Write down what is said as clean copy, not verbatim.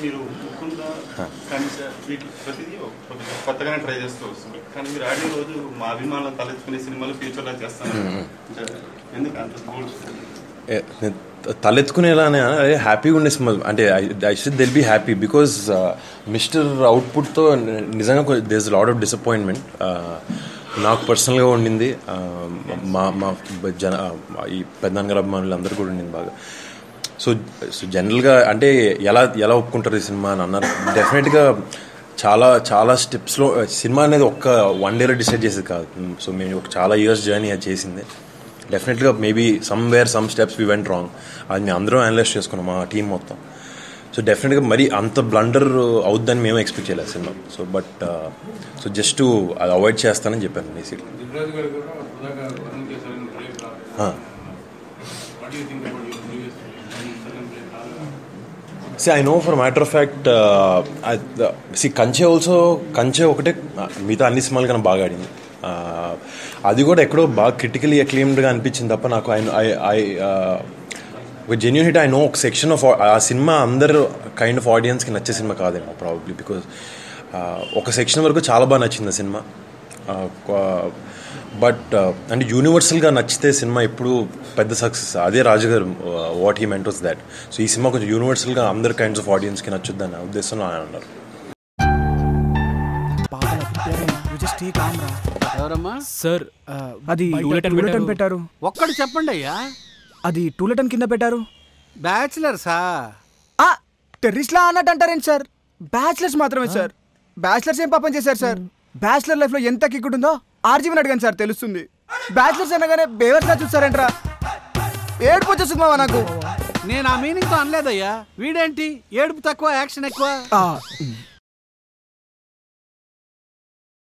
మీరు ముకుంద కనిష వీటి ప్రతిదీ కొత్తగానే ట్రై చేస్తూ వస్తుంది. కానీ మీరు ఆడిన రోజు మా అభిమానులు తలెత్తుకునే సినిమాలు ఫ్యూచర్లో చేస్తాను ఎందుకు అంత గోల్స్ తలెత్తుకునేలానే హ్యాపీగా ఉండే సినిమా అంటే I should still be happy because Mr అవుట్పుట్తో నిజంగా there is lot of disappointment నాకు పర్సనల్గా ఉండింది. మా మా ఈ పెద్దనగర అభిమానులు అందరూ కూడా ఉండింది బాగా. సో జనరల్గా అంటే ఎలా ఒప్పుకుంటారు ఈ సినిమా అని అన్నారు. డెఫినెట్గా చాలా స్టెప్స్లో సినిమా అనేది ఒక్క వన్ డేలో డిసైడ్ చేసేది కాదు. సో మేము ఒక చాలా ఇయర్స్ జర్నీ అది చేసింది. డెఫినెట్గా maybe some steps we went wrong. అది మేము అందరం అనలైజ్ చేసుకున్నాం మా టీం మొత్తం. సో డెఫినెట్గా మరి అంత బ్లండర్ అవుద్దని మేము ఎక్స్పెక్ట్ చేయలేదు cinema. So but so just అది అవాయిడ్ చేస్తానని చెప్పాను basically. See, I know for a matter of fact, కంచె ఒకటే మిగతా అన్ని సినిమాలు కన్నా బాగా ఆడింది. అది కూడా ఎక్కడో బాగా క్రిటికలీ అక్లెయిమ్డ్గా అనిపించింది తప్ప నాకు ఒక జెన్యూన్ హిట్. ఐ నో ఒక సెక్షన్ ఆఫ్ ఆ సినిమా అందరు కైండ్ ఆఫ్ ఆడియన్స్కి నచ్చే సినిమా కాదేమో ప్రాబబ్లీ, బికాజ్ ఒక సెక్షన్ వరకు చాలా బాగా నచ్చింది ఆ సినిమా. బట్ అంటే యూనివర్సల్గా నచ్చితే సినిమా ఎప్పుడు పెద్ద సక్సెస్. అదే రాజుగారు what he meant was that. So ఈ సినిమా కొంచెం యూనివర్సల్గా అందరు కైండ్స్ ఆఫ్ ఆడియన్స్కి నచ్చుద్దని ఉద్దేశంలో ఆయన అన్నారు. సార్ అది టూలెటన్ పెట్టారు. ఒక్కడు చెప్పండి అయ్యా. అది టూలెటన్ కింద పెట్టారు. బ్యాచిలర్సా? టెర్రరిస్ట్లా అన్నట్టు అంటారేంటి సార్? బ్యాచిలర్స్ మాత్రమే సార్. బ్యాచిలర్స్ ఏం పాపం చేశారు సార్? బ్యాచిలర్ లైఫ్ లో ఎంత కిక్ ఉంటుందో ఆర్జీవన్ అడిగాను సార్, తెలుస్తుంది. బ్యాచిలర్స్ అనగానే బేవర్స్లా చూస్తారంటరా. ఏడుపు వచ్చేస్తుంది మావా నాకు. నేను ఆ మీనింగ్ తో అనలేదయ్యా. వీడేంటి ఏడుపు తక్కువ యాక్షన్ ఎక్కువ.